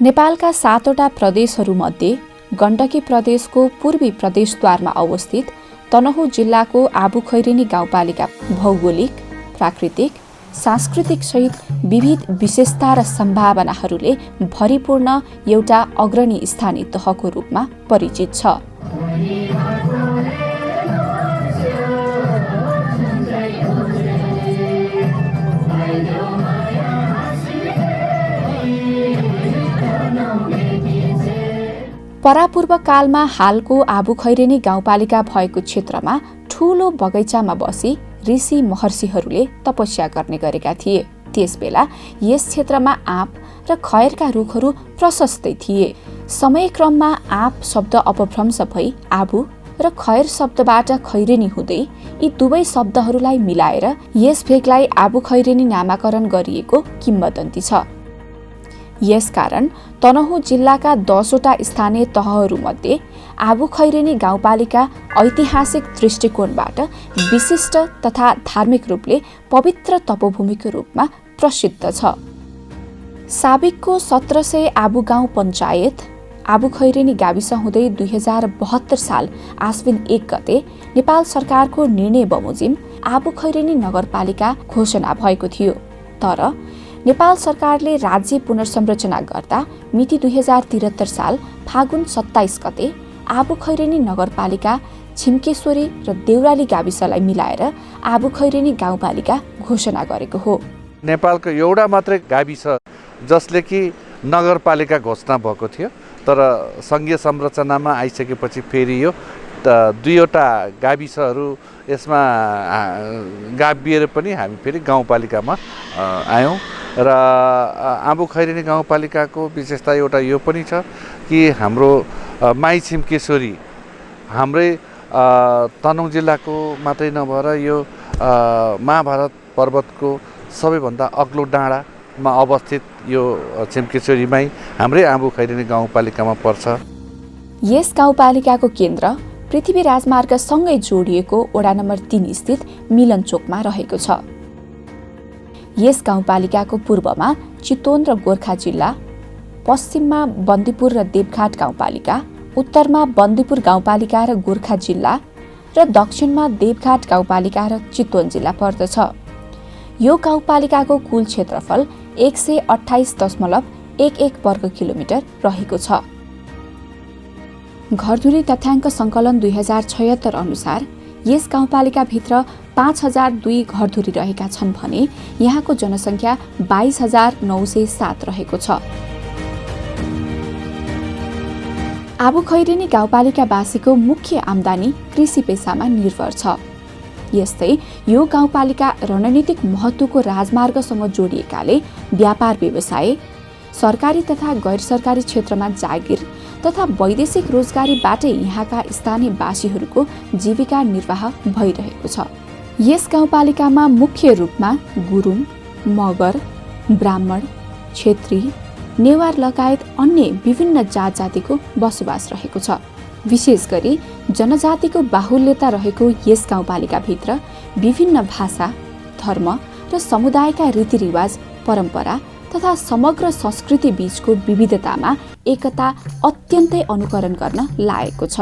नेपालका 7वटा प्रदेशहरूमध्ये गण्डकी प्रदेशको पूर्वी प्रदेशद्वारमा अवस्थित तनहुँ जिल्लाको आबुखैरेनी गाउँपालिका भौगोलिक, प्राकृतिक, सांस्कृतिक सहित विविध विशेषता र सम्भावनाहरूले भरिपूर्ण एउटा अग्रणी स्थानीय तहको रूपमा परिचित छ। परापूर्व कालमा हालको आबुखैरेनी गाउँपालिका भएको क्षेत्रमा ठूलो बगैँचामा बसी ऋषि महर्षिहरूले तपस्या गर्ने गरेका थिए। त्यसबेला यस क्षेत्रमा आँप र खयरका रुखहरू प्रशस्तै थिए। समयक्रममा आँप शब्द अपभ्रंश भई आबु र खयर शब्दबाट खैरेनी हुँदै यी दुवै शब्दहरूलाई मिलाएर यस भेगलाई आबुखैरेनी नामाकरण गरिएको किम्वदन्ती छ। यसकारण तनहुँ जिल्लाका 10वटा स्थानीय तहहरूमध्ये आबुखैरेनी गाउँपालिका ऐतिहासिक दृष्टिकोणबाट विशिष्ट तथा धार्मिक रूपले पवित्र तपोभूमिको रूपमा प्रसिद्ध छ। साबिकको 1700 आबु गाउँ पञ्चायत आबुखैरेनी गाविस हुँदै 2072 साल आश्विन 1 गते नेपाल सरकारको निर्णय बमोजिम आबुखैरेनी नगरपालिका घोषणा भएको थियो। तर नेपाल सरकारले राज्य पुनर्संरचना गर्दा मिति 2073 साल फागुन 27 गते आबुखैरेनी नगरपालिका छिम्केश्वरी र देउराली गाविसलाई मिलाएर आबुखैरेनी गाउँपालिका घोषणा गरेको हो। नेपालको एउटा मात्रै गाविस जसले कि नगरपालिका घोषणा भएको थियो, तर संघीय संरचनामा आइसकेपछि फेरि यो दुईवटा गाविसहरू यसमा गाभिएर पनि हामी फेरि गाउँपालिकामा आयौँ। र आबुखैरेनी गाउँपालिकाको विशेषता एउटा यो पनि छ कि हाम्रो माई छिम्केश्वरी हाम्रै तनहुँ जिल्लाको मात्रै नभएर यो महाभारत पर्वतको सबैभन्दा अग्लो डाँडामा अवस्थित यो छिम्केश्वरी माई हाम्रै आबुखैरेनी गाउँपालिकामा पर्छ। यस गाउँपालिकाको केन्द्र पृथ्वी राजमार्गसँगै जोडिएको वडा नम्बर 3 स्थित मिलनचोकमा रहेको छ। यस गाउँपालिकाको पूर्वमा चितवन र गोर्खा जिल्ला, पश्चिममा बन्दीपुर र देवघाट गाउँपालिका, उत्तरमा बन्दीपुर गाउँपालिका र गोर्खा जिल्ला र दक्षिणमा देवघाट गाउँपालिका र चितवन जिल्ला पर्दछ। यो गाउँपालिकाको कुल क्षेत्रफल 128.11 वर्ग किलोमिटर रहेको छ। घरधुरी तथ्याङ्क सङ्कलन 2076 अनुसार यस गाउँपालिकाभित्र 5002 घरधुरी रहेका छन् भने यहाँको जनसङ्ख्या 22,907 रहेको छ। आबुखैरेनी गाउँपालिकावासीको मुख्य आम्दानी कृषि पेसामा निर्भर छ। यस्तै यो गाउँपालिका रणनीतिक महत्त्वको राजमार्गसँग जोडिएकाले व्यापार व्यवसाय, सरकारी तथा गैर सरकारी क्षेत्रमा जागिर तथा वैदेशिक रोजगारीबाटै यहाँका स्थानीयवासीहरूको जीविका निर्वाह भइरहेको छ। यस गाउँपालिकामा मुख्य रूपमा गुरुङ, मगर, ब्राह्मण, क्षेत्री, नेवार लगायत अन्य विभिन्न जात जातिको बसोबास रहेको छ। विशेष गरी जनजातिको बाहुल्यता रहेको यस गाउँपालिकाभित्र विभिन्न भाषा, धर्म र समुदायका रीतिरिवाज, परम्परा तथा समग्र संस्कृति बीचको विविधतामा एकता अत्यन्तै अनुकरण गर्न लागेको छ।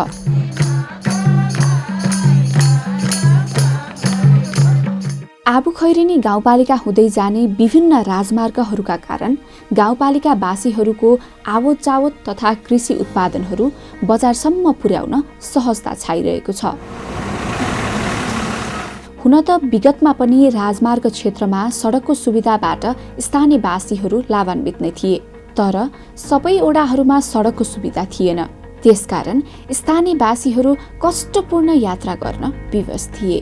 आबुखैरेनी गाउँपालिका हुँदै जाने विभिन्न राजमार्गहरूका कारण गाउँपालिकावासीहरूको आवत जावत तथा कृषि उत्पादनहरू बजारसम्म पुर्याउन सहजता छाइरहेको छ। हुन त विगतमा पनि राजमार्ग क्षेत्रमा सडकको सुविधाबाट स्थानीयवासीहरू लाभान्वित नै थिए, तर सबै ओडाहरूमा सडकको सुविधा थिएन। त्यसकारण स्थानीयवासीहरू कष्टपूर्ण यात्रा गर्न विवश थिए।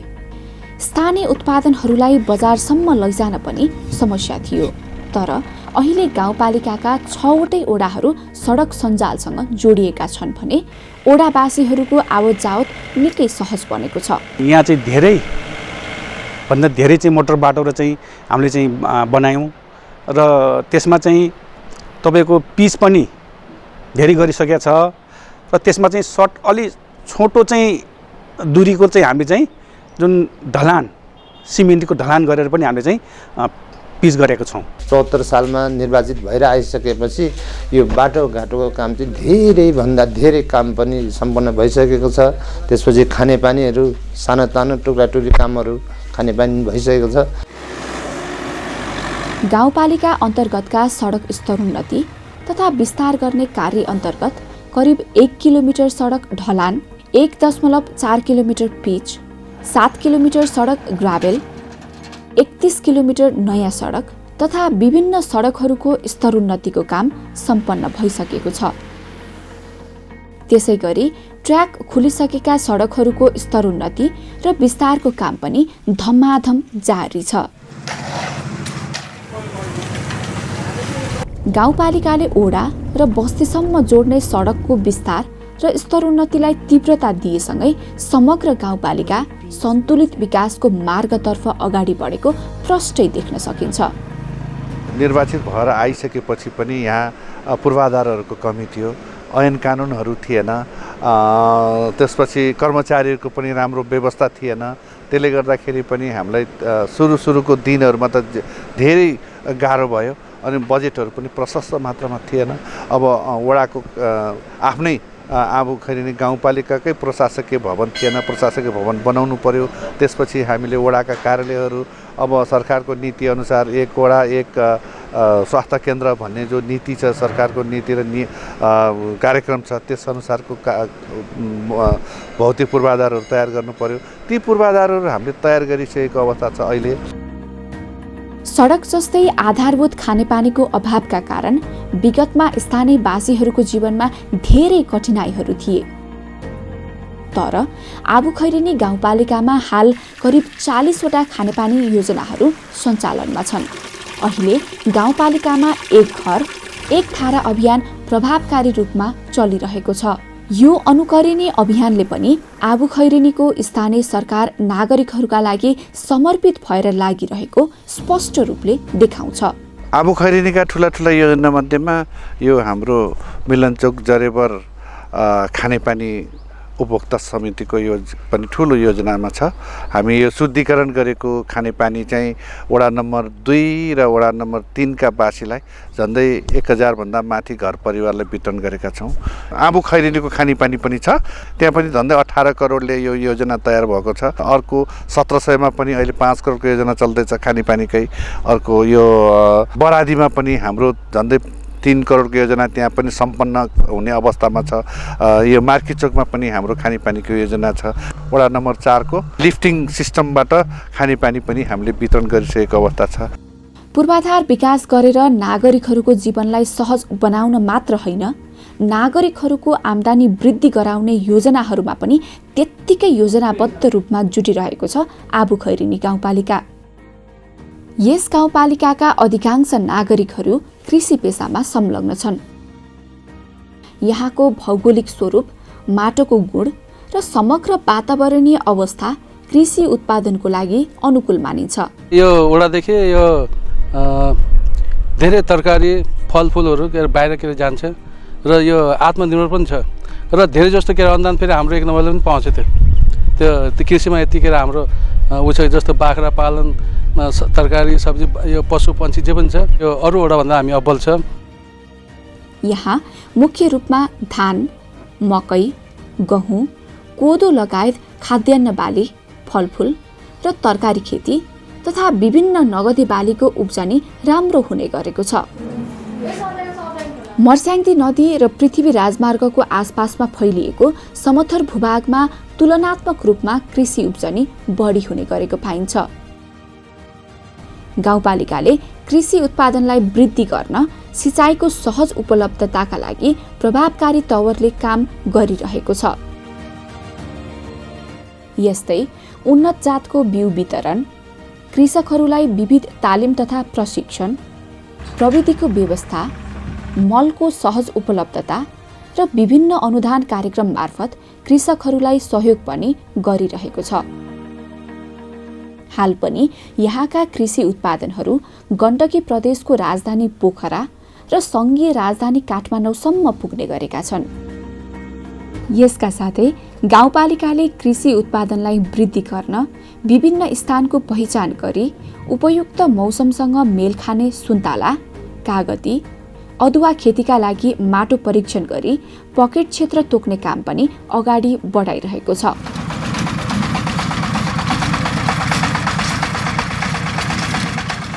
स्थानीय उत्पादनहरूलाई बजारसम्म लैजान पनि समस्या थियो। तर अहिले गाउँपालिकाका 6वटै ओडाहरू सडक सञ्जालसँग जोडिएका छन् भने ओडावासीहरूको आवत जावत निकै सहज बनेको छ। यहाँ चाहिँ धेरै चाहिँ मोटर बाटोहरू चाहिँ हामीले चाहिँ बनायौँ र त्यसमा चाहिँ तपाईँको पिच पनि धेरै गरिसकेको छ र त्यसमा चाहिँ सर्ट अलि छोटो चाहिँ दुरीको चाहिँ हामी चाहिँ जुन ढलान सिमेन्टको ढलान गरेर पनि हामीले चाहिँ पिच गरेका छौँ। 74 सालमा निर्वाचित भएर आइसकेपछि यो बाटोघाटोको काम चाहिँ धेरैभन्दा धेरै काम पनि सम्पन्न भइसकेको छ। त्यसपछि खानेपानीहरू सानोतिनो टुक्राटुक्री कामहरू खानेपानी भइसकेको छ। गाउँपालिका अन्तर्गतका सडक स्तरोन्नति तथा विस्तार गर्ने कार्य अन्तर्गत करिब 1 किलोमिटर सडक ढलान, 1.4 किलोमिटर पिच, 7 किलोमिटर सडक ग्राभेल, 31 किलोमिटर नयाँ सडक तथा विभिन्न सडकहरूको स्तरोन्नतिको काम सम्पन्न भइसकेको छ। त्यसैगरी ट्र्याक खुलिसकेका सडकहरूको स्तरोन्नति र विस्तारको काम पनि धमाधम जारी छ। गाउँपालिकाले ओडा र बस्तीसम्म जोड्ने सडकको विस्तार र स्तरोन्नतिलाई तीव्रता दिएसँगै समग्र गाउँपालिका सन्तुलित विकासको मार्गतर्फ अगाडि बढेको प्रष्टै देख्न सकिन्छ। निर्वाचित भएर आइसकेपछि पनि यहाँ पूर्वाधारहरूको कमी थियो, ऐन कानुनहरू थिएन, त्यसपछि कर्मचारीहरूको पनि राम्रो व्यवस्था थिएन। त्यसले गर्दाखेरि पनि हामीलाई सुरुको दिनहरूमा त धेरै गाह्रो भयो अनि बजेटहरू पनि प्रशस्त मात्रामा थिएन। अब वडाको आफ्नै आबुखैरेनी गाउँपालिकाकै प्रशासकीय भवन थिएन, प्रशासकीय भवन बनाउनु पर्यो। त्यसपछि हामीले वडाका कार्यालयहरू अब सरकारको नीति अनुसार एक वडा एक स्वास्थ्य केन्द्र भन्ने जो नीति छ, सरकारको नीति र कार्यक्रम छ, त्यसअनुसारको भौतिक पूर्वाधारहरू तयार गर्नु पर्यो। ती पूर्वाधारहरू हामीले तयार गरिसकेको अवस्था छ अहिले। सडक जस्तै आधारभूत खानेपानीको अभावका कारण विगतमा स्थानीयवासीहरूको जीवनमा धेरै कठिनाइहरू थिए। तर आबुखैरेनी गाउँपालिकामा हाल करिब 40वटा खानेपानी योजनाहरू सञ्चालनमा छन्। अहिले गाउँपालिकामा एक घर एक थारा अभियान प्रभावकारी रूपमा चलिरहेको छ। यो अनुकरणीय अभियानले पनि आबुखैरेनीको स्थानीय सरकार नागरिकहरूका लागि समर्पित भएर लागिरहेको स्पष्ट रूपले देखाउँछ। आबुखैरेनीका ठुला योजना मध्येमा यो हाम्रो मिलनचोक जरेबर खानेपानी उपभोक्ता समितिको यो पनि ठुलो योजनामा छ। हामी यो शुद्धिकरण गरेको खानेपानी चाहिँ वडा नम्बर 2 र वडा नम्बर 3 का वासीलाई झन्डै 1000 भन्दा माथि घर परिवारलाई वितरण गरेका छौँ। आबुखैरेनीको खानेपानी पनि छ, त्यहाँ पनि झन्डै 18 करोडले यो योजना तयार भएको छ। अर्को 1700 मा पनि अहिले 5 करोडको योजना चल्दैछ खानेपानीकै। अर्को यो बरादीमा पनि हाम्रो झन्डै 3 करोडको योजना त्यहाँ पनि सम्पन्न हुने अवस्थामा छ। यो मार्केट चोकमा पनि हाम्रो खानेपानीको योजना छ। वडा नम्बर 4 को लिफ्टिङ सिस्टमबाट खानेपानी पनि हामीले वितरण गरिसकेको अवस्था छ। पूर्वाधार विकास गरेर नागरिकहरूको जीवनलाई सहज बनाउन मात्र होइन, नागरिकहरूको आम्दानी वृद्धि गराउने योजनाहरूमा पनि त्यत्तिकै योजनाबद्ध रूपमा जुटिरहेको छ आबुखैरेनी गाउँपालिका। यस गाउँपालिकाका अधिकांश नागरिकहरू कृषि पेसामा संलग्न छन्। यहाँको भौगोलिक स्वरूप, माटोको गुण र समग्र वातावरणीय अवस्था कृषि उत्पादनको लागि अनुकूल मानिन्छ। यो वडादेखि यो धेरै तरकारी फलफुलहरू बाहिर जान्छ र यो आत्मनिर्भर पनि छ र धेरै जस्तो अनुदान फेरि हाम्रो एक नम्बरले पनि पाउँछ। त्यो कृषिमा यतिखेर हाम्रो उ छ, जस्तो बाख्रा पालन, तरकारी सब्जी, यो पशु पन्छी जे पनि छ, यो अरू वडाभन्दा हामी अब्बल छ। यहाँ मुख्य रूपमा धान, मकै, गहुँ, कोदो लगायत खाद्यान्न बाली, फलफुल र तरकारी खेती तथा विभिन्न नगदी बालीको उब्जनी राम्रो हुने गरेको छ। मर्स्याङ्दी नदी र पृथ्वी राजमार्गको आसपासमा फैलिएको समथर भूभागमा तुलनात्मक रूपमा कृषि उब्जनी बढी हुने गरेको पाइन्छ। गाउँपालिकाले कृषि उत्पादनलाई वृद्धि गर्न सिँचाइको सहज उपलब्धताका लागि प्रभावकारी तवरले काम गरिरहेको छ। यस्तै उन्नत जातको बिउ वितरण, कृषकहरूलाई विविध तालिम तथा प्रशिक्षण, प्रविधिको व्यवस्था, मलको सहज उपलब्धता र विभिन्न अनुदान कार्यक्रम मार्फत कृषकहरूलाई सहयोग पनि गरिरहेको छ। हाल पनि यहाँका कृषि उत्पादनहरू गण्डकी प्रदेशको राजधानी पोखरा र सङ्घीय राजधानी काठमाडौँसम्म पुग्ने गरेका छन्। यसका साथै गाउँपालिकाले कृषि उत्पादनलाई वृद्धि गर्न विभिन्न स्थानको पहिचान गरी उपयुक्त मौसमसँग मेल खाने सुन्तला, कागती, अदुवा खेतीका लागि माटो परीक्षण गरी पकेट क्षेत्र तोक्ने काम पनि अगाडि बढाइरहेको छ।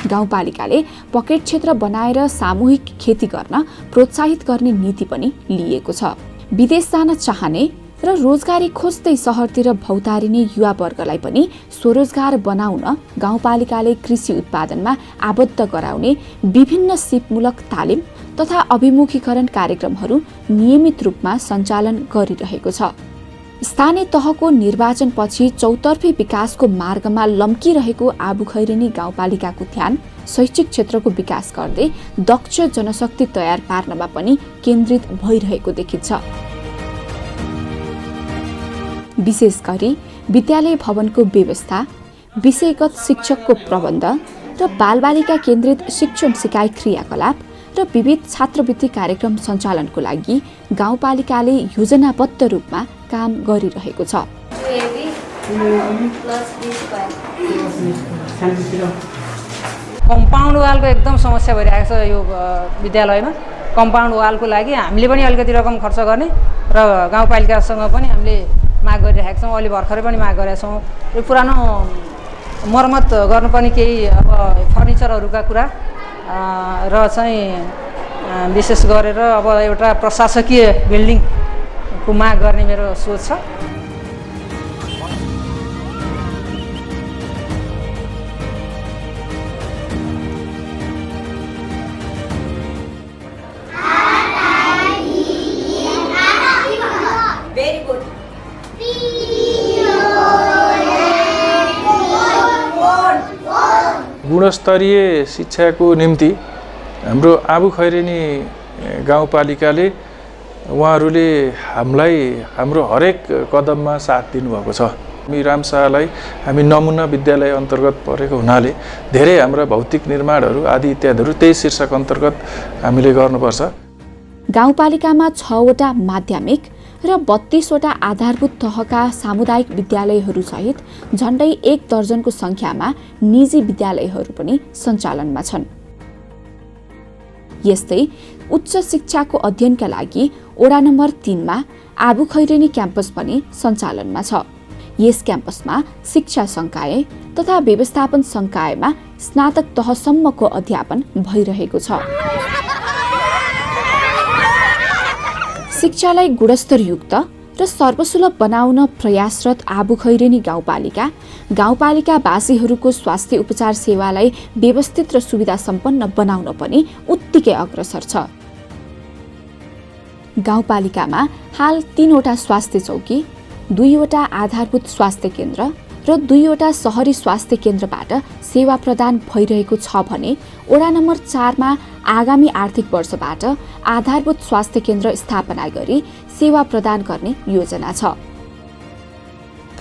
गाउँपालिकाले पकेट क्षेत्र बनाएर सामूहिक खेती गर्न प्रोत्साहित गर्ने नीति पनि लिएको छ। विदेश जान चाहने र रोजगारी खोज्दै सहरतिर भौतारिने युवा वर्गलाई पनि स्वरोजगार बनाउन गाउँपालिकाले कृषि उत्पादनमा आबद्ध गराउने विभिन्न सिपमूलक तालिम तथा अभिमुखीकरण कार्यक्रमहरू नियमित रूपमा सञ्चालन गरिरहेको छ। स्थानीय तहको निर्वाचनपछि चौतर्फी विकासको मार्गमा लम्किरहेको आबुखैरेनी गाउँपालिकाको ध्यान शैक्षिक क्षेत्रको विकास गर्दै दक्ष जनशक्ति तयार पार्नमा पनि केन्द्रित भइरहेको देखिन्छ। विशेष गरी विद्यालय भवनको व्यवस्था, विषयगत शिक्षकको प्रबन्ध र बालबालिका केन्द्रित शिक्षण सिकाइ क्रियाकलाप र विविध छात्रवृत्ति कार्यक्रम सञ्चालनको लागि गाउँपालिकाले योजनाबद्ध रूपमा काम गरिरहेको छ। कम्पाउन्ड वालको एकदम समस्या भइरहेको छ यो विद्यालयमा। कम्पाउन्ड वालको लागि हामीले पनि अलिकति रकम खर्च गर्ने र गाउँपालिकासँग पनि हामीले माग गरिरहेका छौँ। अलि भर्खरै पनि माग गरेका छौँ। यो पुरानो मर्मत गर्नुपर्ने केही अब फर्निचरहरूका कुरा र चाहिँ विशेष गरेर अब एउटा प्रशासकीय बिल्डिङको माग गर्ने मेरो सोच छ। गुणस्तरीय शिक्षाको निम्ति हाम्रो आबुखैरेनी गाउँपालिकाले उहाँहरूले हामीलाई हाम्रो हरेक कदममा साथ दिनुभएको छ। हामी रामशाहलाई हामी नमुना विद्यालय अन्तर्गत परेको हुनाले धेरै हाम्रा भौतिक निर्माणहरू आदि इत्यादिहरू त्यही शीर्षक अन्तर्गत हामीले गर्नुपर्छ। गाउँपालिकामा 6 वटा माध्यमिक र 32 वटा आधारभूत तहका सामुदायिक विद्यालयहरू सहित झण्डै 1 दर्जनको संख्यामा निजी विद्यालयहरू पनि सञ्चालनमा छन्। यस्तै उच्च शिक्षाको अध्ययनका लागि वडा नम्बर 3 मा आबुखैरेनी क्याम्पस पनि सञ्चालनमा छ। यस क्याम्पसमा शिक्षा संकाय तथा व्यवस्थापन संकायमा स्नातक तहसम्मको अध्यापन भइरहेको छ। शिक्षालाई गुणस्तरयुक्त र सर्वसुलभ बनाउन प्रयासरत आबुखैरेनी गाउँपालिकावासीहरूको स्वास्थ्य उपचार सेवालाई व्यवस्थित र सुविधा सम्पन्न बनाउन पनि उत्तिकै अग्रसर छ। गाउँपालिकामा हाल 3 वटा स्वास्थ्य चौकी, 2 वटा आधारभूत स्वास्थ्य केन्द्र र 2 वटा शहरी स्वास्थ्य केन्द्रबाट सेवा प्रदान भइरहेको छ भने वडा नम्बर 4 मा आगामी आर्थिक वर्षबाट आधारभूत स्वास्थ्य केन्द्र स्थापना गरी सेवा प्रदान गर्ने योजना छ।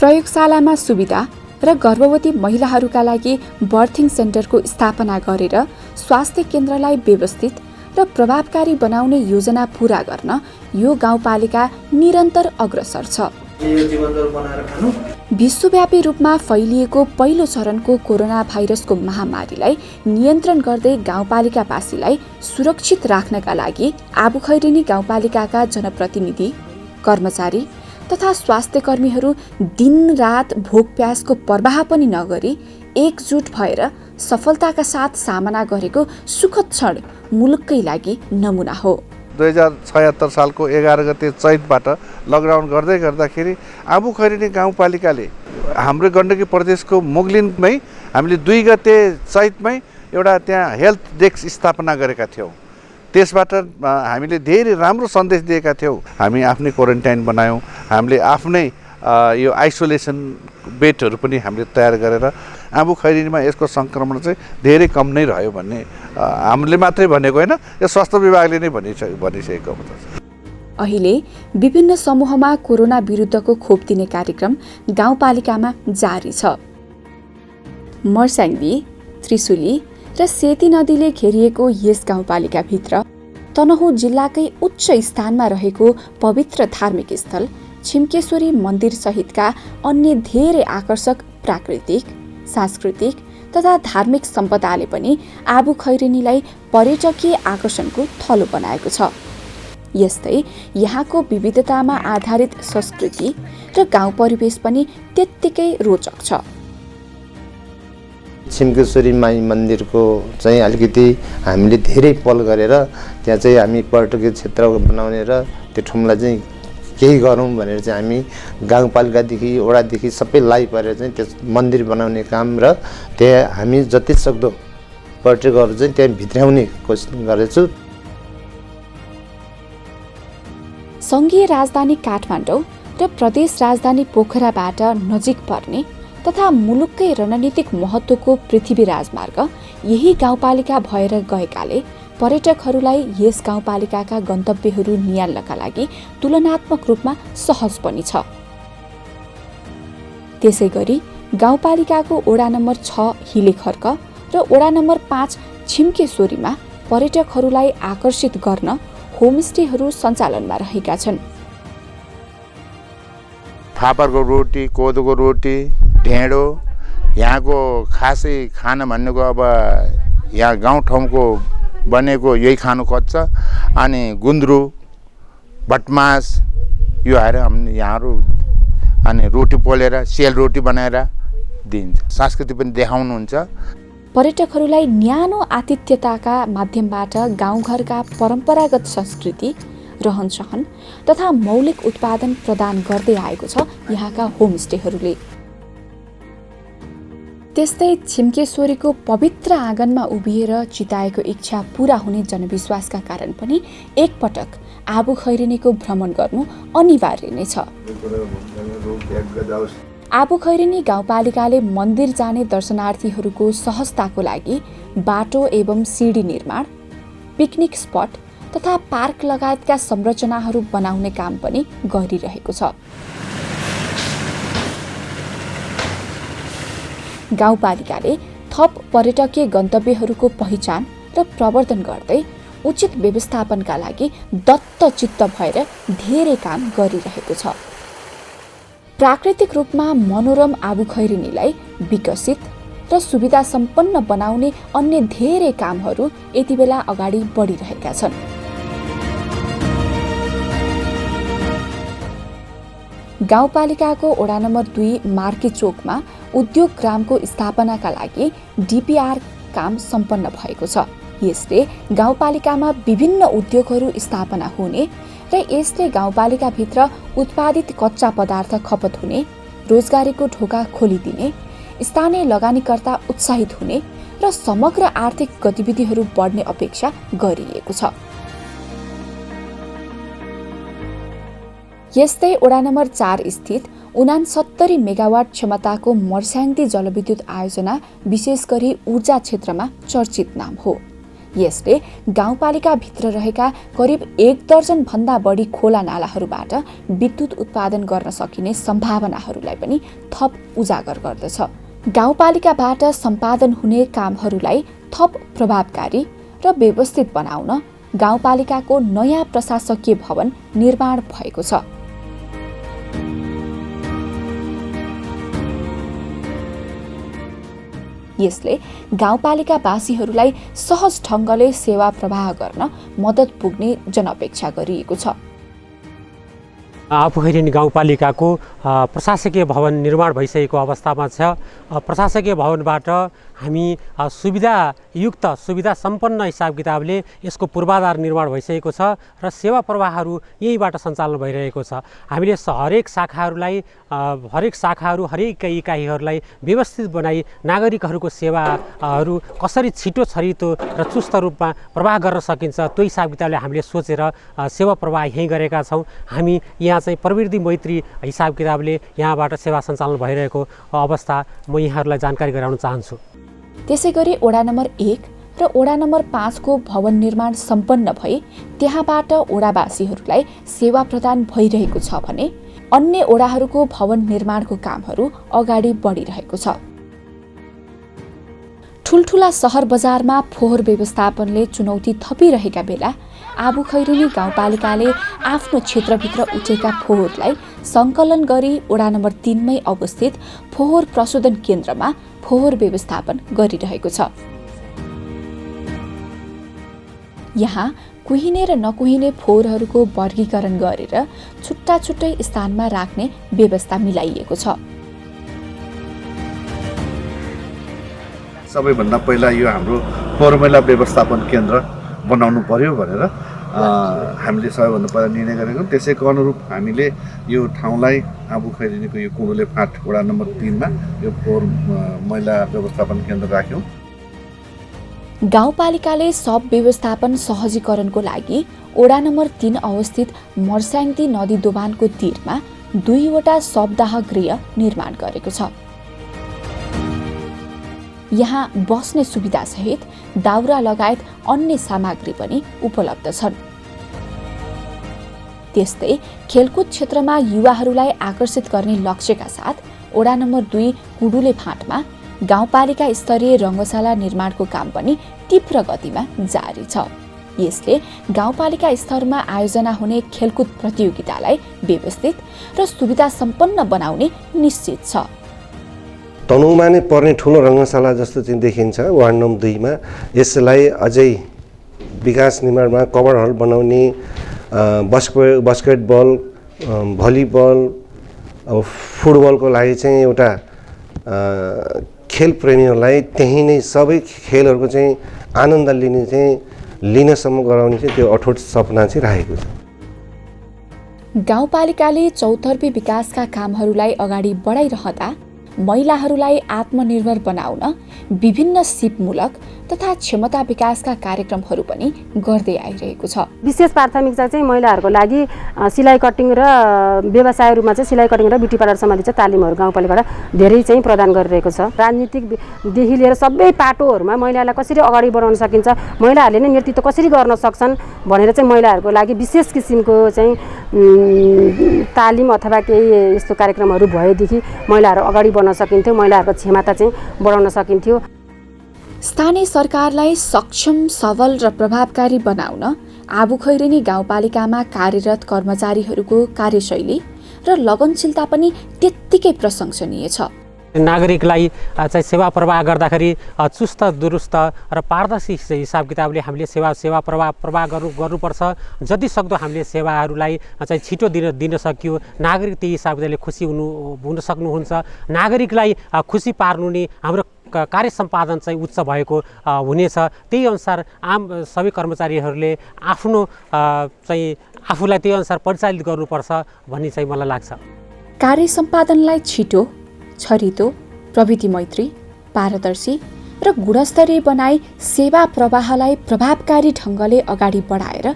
प्रयोगशालामा सुविधा र गर्भवती महिलाहरूका लागि बर्थिङ सेन्टरको स्थापना गरेर स्वास्थ्य केन्द्रलाई व्यवस्थित र प्रभावकारी बनाउने योजना पूरा गर्न यो गाउँपालिका निरन्तर अग्रसर छ। विश्वव्यापी रूपमा फैलिएको पहिलो चरणको कोरोना भाइरसको महामारीलाई नियन्त्रण गर्दै गाउँपालिकावासीलाई सुरक्षित राख्नका लागि आबुखैरेनी गाउँपालिकाका जनप्रतिनिधि, कर्मचारी तथा स्वास्थ्य कर्मीहरू दिनरात भोक प्यासको पर्वाह पनि नगरी एकजुट भएर सफलताका साथ सामना गरेको सुखद क्षण मुलुककै लागि नमुना हो। 2076 सालको 11 गते चैतबाट लकडाउन गर्दै गर्दाखेरि आबुखैरेनी गाउँपालिकाले हाम्रो गण्डकी प्रदेशको मुगलिनमै हामीले 2 गते चैतमै एउटा त्यहाँ हेल्थ डेस्क स्थापना गरेका थियौँ। त्यसबाट हामीले धेरै राम्रो सन्देश दिएका थियौँ। हामी आफ्नै क्वारेन्टाइन बनायौँ, हामीले आफ्नै यो आइसोलेसन बेडहरू पनि हामीले तयार गरेर आबुखैरेनीमा यसको सङ्क्रमण चाहिँ धेरै कम नै रह्यो भन्ने हामीले मात्रै भनेको होइन, यो स्वास्थ्य विभागले नै भनिसकेको हुन्छ। अहिले विभिन्न समूहमा कोरोना विरुद्धको खोप दिने कार्यक्रम गाउँपालिकामा जारी छ। मर्स्याङ्गी, त्रिशुली र सेती नदीले घेरिएको यस गाउँपालिकाभित्र तनहुँ जिल्लाकै उच्च स्थानमा रहेको पवित्र धार्मिक स्थल छिम्केश्वरी मन्दिर सहितका अन्य धेरै आकर्षक प्राकृतिक, सांस्कृतिक तथा धार्मिक सम्पदाले पनि आबु खैरेनीलाई पर्यटकीय आकर्षणको थलो बनाएको छ। यस्तै यहाँको विविधतामा आधारित संस्कृति र गाउँ परिवेश पनि त्यत्तिकै रोचक छ। छिम्केश्वरी माई मन्दिरको चाहिँ अलिकति हामीले धेरै पहल गरेर त्यहाँ चाहिँ हामी पर्यटकीय क्षेत्र बनाउने र त्यो ठाउँलाई चाहिँ केही गरौँ भनेर चाहिँ हामी गाउँपालिकादेखि वडादेखि सबै लाई परेर चाहिँ त्यस मन्दिर बनाउने काम र त्यहाँ हामी जति सक्दो पर्यटकहरू चाहिँ त्यहाँ भित्र्याउने कोसिस गरेछु। सङ्घीय राजधानी काठमाडौँ र प्रदेश राजधानी पोखराबाट नजिक पर्ने तथा मुलुककै रणनीतिक महत्त्वको पृथ्वी राजमार्ग यही गाउँपालिका भएर गएकाले पर्यटकहरूलाई यस गाउँपालिकाका गन्तव्यहरू नियाल्नका लागि तुलनात्मक रूपमा सहज पनि छ। त्यसैगरी गाउँपालिकाको वडा नम्बर 6 हिलेखर्क र वडा नम्बर 5 छिम्केश्वरीमा पर्यटकहरूलाई आकर्षित गर्न होमस्टेहरू सञ्चालनमा रहेका छन्। फापरको रोटी, कोदोको रोटी, ढेँडो यहाँको खासै खाना भनेको अब यहाँ गाउँठाउँको बनेको यही खानु खोज्छ। अनि गुन्द्रुक, भटमास यो आएर यहाँहरू अनि रोटी पोलेर सेलरोटी बनाएर दिन्छ। संस्कृति पनि देखाउनुहुन्छ। पर्यटकहरूलाई न्यानो आतिथ्यताका माध्यमबाट गाउँघरका परम्परागत संस्कृति, रहनसहन तथा मौलिक उत्पादन प्रदान गर्दै आएको छ यहाँका होमस्टेहरूले। त्यस्तै छिम्केश्वरीको पवित्र आँगनमा उभिएर चिताएको इच्छा पूरा हुने जनविश्वासका कारण पनि एकपटक आबु खैरेनीको भ्रमण गर्नु अनिवार्य नै छ। आबु खैरेनी गाउँपालिकाले मन्दिर जाने दर्शनार्थीहरूको सहजताको लागि बाटो एवं सिडी निर्माण, पिकनिक स्पट तथा पार्क लगायतका संरचनाहरू बनाउने काम पनि गरिरहेको छ। गाउँपालिकाले थप पर्यटकीय गन्तव्यहरूको पहिचान र प्रवर्धन गर्दै उचित व्यवस्थापनका लागि दत्तचित्त भएर धेरै काम गरिरहेको छ। प्राकृतिक रूपमा मनोरम आबु खैरेनीलाई विकसित र सुविधा सम्पन्न बनाउने अन्य धेरै कामहरू यति बेला अगाडि बढिरहेका छन्। गाउँपालिकाको वडा नम्बर 2 मार्के चोकमा उद्योग ग्रामको स्थापनाका लागि डिपिआर काम सम्पन्न भएको छ। यसले गाउँपालिकामा विभिन्न उद्योगहरू स्थापना हुने र यसले गाउँपालिकाभित्र उत्पादित कच्चा पदार्थ खपत हुने, रोजगारीको ढोका खोलिदिने, स्थानीय लगानीकर्ता उत्साहित हुने र समग्र आर्थिक गतिविधिहरू बढ्ने अपेक्षा गरिएको छ। यस्तै वडा नम्बर 4 स्थित 69 मेगावाट क्षमताको मर्स्याङ्दी जलविद्युत आयोजना विशेष गरी ऊर्जा क्षेत्रमा चर्चित नाम हो। यसले गाउँपालिकाभित्र रहेका करिब 1 दर्जन भन्दा बढी खोला नालाहरूबाट विद्युत उत्पादन गर्न सकिने सम्भावनाहरूलाई पनि थप उजागर गर्दछ। गाउँपालिकाबाट सम्पादन हुने कामहरूलाई थप प्रभावकारी र व्यवस्थित बनाउन गाउँपालिकाको नयाँ प्रशासकीय भवन निर्माण भएको छ। यसले गाउँपालिकावासीहरूलाई सहज ढङ्गले सेवा प्रवाह गर्न मद्दत पुग्ने जनअपेक्षा गरिएको छ। आबु खैरेनी गाउँपालिकाको प्रशासकीय भवन निर्माण भइसकेको अवस्थामा छ। प्रशासकीय भवनबाट हामी सुविधायुक्त सुविधा सम्पन्न हिसाब किताबले यसको पूर्वाधार निर्माण भइसकेको छ र सेवा प्रवाहहरू यहीँबाट सञ्चालन भइरहेको छ। हामीले हरेक शाखाहरू हरेक इकाइहरूलाई व्यवस्थित बनाई नागरिकहरूको सेवाहरू कसरी छिटो छरितो र चुस्त रूपमा प्रवाह गर्न सकिन्छ त्यो हिसाब किताबले हामीले सोचेर सेवा प्रवाह यहीँ गरेका छौँ। हामी यहाँ चाहिँ प्रवृत्ति मैत्री हिसाब किताबले यहाँबाट सेवा सञ्चालन भइरहेको अवस्था म यहाँहरूलाई जानकारी गराउन चाहन्छु। त्यसैगरी वडा नम्बर 1 र वडा नम्बर 5 को भवन निर्माण सम्पन्न भई त्यहाँबाट वडावासीहरूलाई सेवा प्रदान भइरहेको छ भने अन्य वडाहरूको भवन निर्माणको कामहरू अगाडि बढिरहेको छ। ठुलठुला सहर बजारमा फोहोर व्यवस्थापनले चुनौती थपिरहेका बेला आबु खैरेनी गाउँपालिकाले आफ्नो क्षेत्रभित्र उठेका फोहोरलाई सङ्कलन गरी वडा नम्बर 3 मै अवस्थित फोहोर प्रशोधन केन्द्रमा फोहोर व्यवस्थापन गरिरहेको छ। यहाँ कुहिने र नकुहिने फोहोरहरूको वर्गीकरण गरेर छुट्टा छुट्टै स्थानमा राख्ने व्यवस्था मिलाइएको छ। सबैभन्दा पहिला यो हाम्रो फोहोर मैला व्यवस्थापन केन्द्र बनाउनु पर्यो भनेर हामीले सबैभन्दा पहिला निर्णय गरेको। त्यसैको अनुरूप हामीले यो ठाउँलाई आबु खैरेनीको यो कुडुले फाँट वडा नम्बर 3 मा यो फोहोर मैला व्यवस्थापन केन्द्र राख्यौँ। गाउँपालिकाले शव व्यवस्थापन सहजीकरणको लागि वडा नम्बर 3 अवस्थित मर्स्याङ्दी नदी दोभानको तीरमा 2 वटा शवदाह गृह निर्माण गरेको छ। यहाँ बस्ने सुविधासहित दाउरा लगायत अन्य सामग्री पनि उपलब्ध छन्। त्यस्तै खेलकुद क्षेत्रमा युवाहरूलाई आकर्षित गर्ने लक्ष्यका साथ वडा नम्बर 2 कुडुले फाँटमा गाउँपालिका स्तरीय रङ्गशाला निर्माणको काम पनि तीव्र गतिमा जारी छ। यसले गाउँपालिका स्तरमा आयोजना हुने खेलकुद प्रतियोगितालाई व्यवस्थित र सुविधा सम्पन्न बनाउने निश्चित छ। तनहुँमा नै पर्ने ठुलो रङ्गशाला जस्तो चाहिँ देखिन्छ वार्ड नम्बर 2 मा। यसलाई अझै विकास निर्माणमा कभर हल बनाउने, बास्केटबल, भलिबल, अब फुटबलको लागि चाहिँ एउटा खेल प्रेमीहरूलाई त्यही नै सबै खेलहरूको चाहिँ आनन्द लिनसम्म गराउने चाहिँ त्यो अठोट सपना चाहिँ राखेको छ। गाउँपालिकाले चौतर्फी विकासका कामहरूलाई अगाडि बढाइरहँदा महिलाहरूलाई आत्मनिर्भर बनाउन विभिन्न सिपमूलक तथा क्षमता विकासका कार्यक्रमहरू पनि गर्दै आइरहेको छ। विशेष प्राथमिकता चाहिँ महिलाहरूको लागि सिलाइ कटिङ र व्यवसाय रूपमा चाहिँ सिलाइ कटिङ र ब्युटी पार्लर सम्बन्धी चाहिँ तालिमहरू गाउँपालिकाबाट धेरै चाहिँ प्रदान गरिरहेको छ। राजनीतिकदेखि लिएर सबै पाटोहरूमा महिलालाई कसरी अगाडि बढाउन सकिन्छ, महिलाहरूले नै नेतृत्व कसरी गर्न सक्छन् भनेर चाहिँ महिलाहरूको लागि विशेष किसिमको चाहिँ तालिम अथवा केही यस्तो कार्यक्रमहरू भएदेखि महिलाहरू अगाडि बढ्न सकिन्थ्यो, महिलाहरूको क्षमता चाहिँ बढाउन सकिन्थ्यो। स्थानीय सरकारलाई सक्षम, सबल र प्रभावकारी बनाउन आबु खैरेनी गाउँपालिकामा कार्यरत कर्मचारीहरूको कार्यशैली र लगनशीलता पनि त्यत्तिकै प्रशंसनीय छ। नागरिकलाई चाहिँ सेवा प्रवाह गर्दाखेरि चुस्त दुरुस्त र पारदर्शी हिसाब किताबले हामीले सेवा प्रवाह गर्नुपर्छ। जति सक्दो हामीले सेवाहरूलाई चाहिँ छिटो दिन सकियो, नागरिक त्यही हिसाब किताबले खुसी हुन सक्नुहुन्छ। नागरिकलाई खुसी पार्नु नै हाम्रो कार्य सम्पादन चाहिँ उच्च भएको हुनेछ। त्यही अनुसार आम सबै कर्मचारीहरूले आफ्नो चाहिँ आफूलाई त्यही अनुसार परिचालित गर्नुपर्छ भन्ने चाहिँ मलाई लाग्छ। कार्य सम्पादनलाई छिटो, छरितो, प्रविधि मैत्री, पारदर्शी र गुणस्तरीय बनाई सेवा प्रवाहलाई प्रभावकारी ढङ्गले अगाडि बढाएर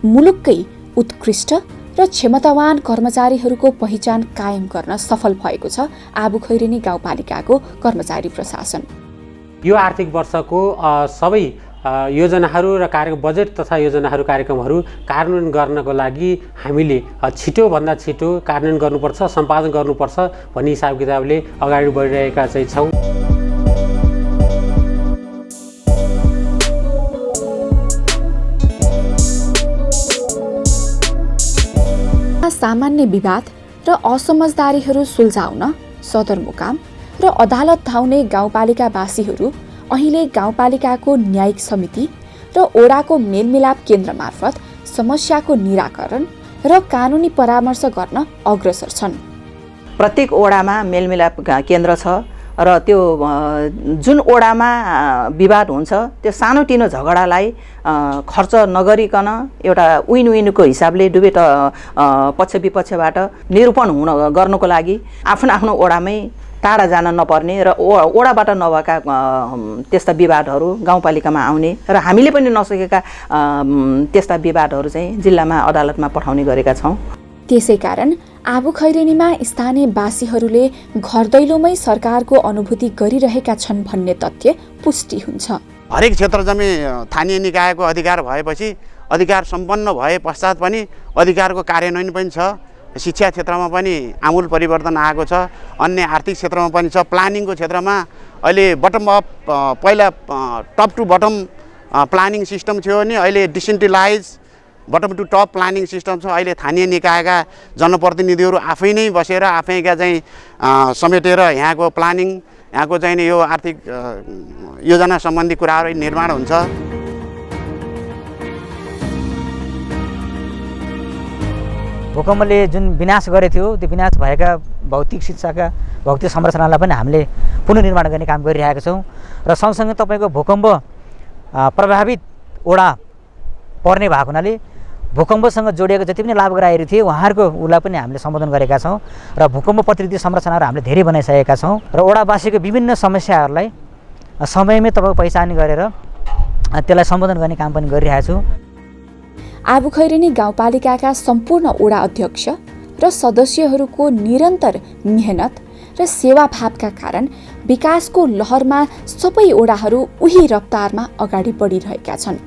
मुलुककै उत्कृष्ट र क्षमतावान कर्मचारीहरूको पहिचान कायम गर्न सफल भएको छ आबु खैरेनी गाउँपालिकाको कर्मचारी प्रशासन। यो आर्थिक वर्षको सबै योजनाहरू र बजेट तथा योजनाहरू कार्यक्रमहरू कार्यान्वयन गर्नको लागि हामीले छिटोभन्दा छिटो कार्यान्वयन गर्नुपर्छ, सम्पादन गर्नुपर्छ भन्ने हिसाब किताबले अगाडि बढिरहेका चाहिँ छौँ। सामान्य विवाद र असमझदारीहरू सुल्झाउन सदरमुकाम र अदालत धाउने गाउँपालिकावासीहरू अहिले गाउँपालिकाको न्यायिक समिति र ओडाको मेलमिलाप केन्द्र मार्फत समस्याको निराकरण र कानुनी परामर्श गर्न अग्रसर छन्। प्रत्येक ओडामा मेलमिलाप केन्द्र छ र त्यो जुन ओडामा विवाद हुन्छ त्यो सानोतिनो झगडालाई खर्च नगरिकन एउटा विन विनको हिसाबले दुवै पक्ष विपक्षबाट निरूपण गर्नको लागि आफ्नो ओडामै टाढा जान नपर्ने र ओडाबाट नभएका त्यस्ता विवादहरू गाउँपालिकामा आउने र हामीले पनि नसकेका त्यस्ता विवादहरू चाहिँ जिल्लामा अदालतमा पठाउने गरेका छौँ। त्यसैकारण आबु खैरेनीमा स्थानीयवासीहरूले घर दैलोमै सरकारको अनुभूति गरिरहेका छन् भन्ने तथ्य पुष्टि हुन्छ। हरेक क्षेत्र जम्मै स्थानीय निकायको अधिकार भएपछि, अधिकार सम्पन्न भए पश्चात पनि अधिकारको कार्यान्वयन पनि छ। शिक्षा क्षेत्रमा पनि आमूल परिवर्तन आएको छ, अन्य आर्थिक क्षेत्रमा पनि छ। प्लानिङको क्षेत्रमा अहिले बटम अप, पहिला top to bottom planning system थियो भने अहिले decentralise bottom to top planning system छ। अहिले स्थानीय निकायका जनप्रतिनिधिहरू आफै नै बसेर आफैका चाहिँ समेटेर यहाँको प्लानिङ, यहाँको चाहिँ यो आर्थिक योजना सम्बन्धी कुराहरू निर्माण हुन्छ। भूकम्पले जुन विनाश गरेको थियो त्यो विनाश भएका भौतिक शिक्षाका भौतिक संरचनालाई पनि हामीले पुनर्निर्माण गर्ने काम गरिरहेका छौँ र सँगसँगै तपाईँको भूकम्प प्रभावित ओडा पर्ने भएको हुनाले भूकम्पसँग जोडिएको जति पनि लाभग्राहीहरू थिए उहाँहरूको उसलाई पनि हामीले सम्बोधन गरेका छौँ र भूकम्प प्रतिरोधी संरचनाहरू हामीले धेरै बनाइसकेका छौँ र ओडावासीको विभिन्न समस्याहरूलाई समयमै तपाईँको पहिचान गरेर त्यसलाई सम्बोधन गर्ने काम पनि गरिरहेका छौँ। आबुखैरेनी गाउँपालिकाका सम्पूर्ण ओडा अध्यक्ष र सदस्यहरूको निरन्तर मेहनत र सेवाभावका कारण विकासको लहरमा सबै ओडाहरू उही रफ्तारमा अगाडि बढिरहेका छन्।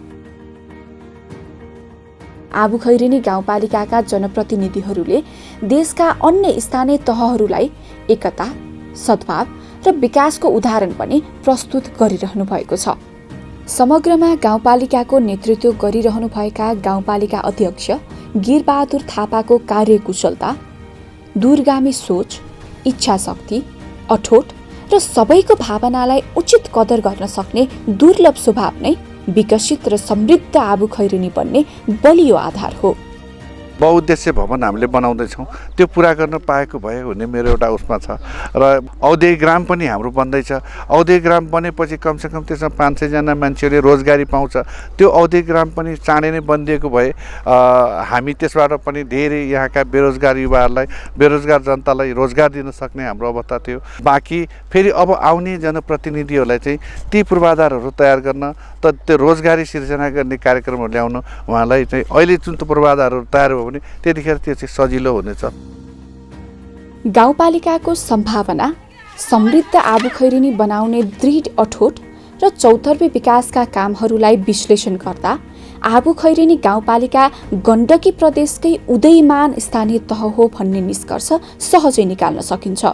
आबुखैरेनी गाउँपालिकाका जनप्रतिनिधिहरूले देशका अन्य स्थानीय तहहरूलाई एकता, सद्भाव र विकासको उदाहरण पनि प्रस्तुत गरिरहनु भएको छ। समग्रमा गाउँपालिकाको नेतृत्व गरिरहनुभएका गाउँपालिका अध्यक्ष गिरबहादुर थापाको कार्यकुशलता, दूरगामी सोच, इच्छाशक्ति, अठोट र सबैको भावनालाई उचित कदर गर्न सक्ने दुर्लभ स्वभाव नै विकसित र समृद्ध आबुखैरेनी बन्ने बलियो आधार हो। बहुउद्देश्य भवन हामीले बनाउँदैछौँ, त्यो पुरा गर्न पाएको भए हुने मेरो एउटा उसमा छ। र औद्योगिक ग्राम पनि हाम्रो बन्दैछ। औद्योगिक ग्राम बनेपछि कमसेकम त्यसमा 500 जना मान्छेले रोजगारी पाउँछ। त्यो औद्योगिक ग्राम पनि चाँडै नै बनिदिएको भए हामी त्यसबाट पनि धेरै यहाँका बेरोजगार युवाहरूलाई, बेरोजगार जनतालाई रोजगार दिन सक्ने हाम्रो अवस्था थियो। बाँकी फेरि अब आउने जनप्रतिनिधिहरूलाई चाहिँ ती पूर्वाधारहरू तयार गर्न, त त्यो रोजगारी सिर्जना गर्ने कार्यक्रमहरू ल्याउन उहाँलाई चाहिँ अहिले जुन पूर्वाधारहरू तयार भयो भने त्यतिखेर त्यो चाहिँ सजिलो हुनेछ। गाउँपालिकाको सम्भावना समृद्ध आबुखैरेनी बनाउने दृढ अठोट र चौतर्फी विकासका कामहरूलाई विश्लेषण गर्दा आबुखैरेनी गाउँपालिका गण्डकी प्रदेशकै उदयमान स्थानीय तह हो भन्ने निष्कर्ष सहजै निकाल्न सकिन्छ।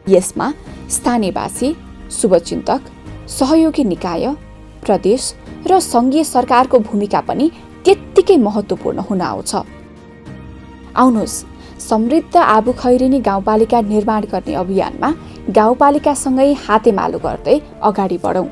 यसमा स्थानीयवासी, शुभचिन्तक, सहयोगी निकाय, प्रदेश र सङ्घीय सरकारको भूमिका पनि त्यत्तिकै महत्त्वपूर्ण हुन आउँछ। आउनुहोस्, समृद्ध आबुखैरेनी गाउँपालिका निर्माण गर्ने अभियानमा गाउँपालिकासँगै हातेमालो गर्दै अगाडि बढौँ।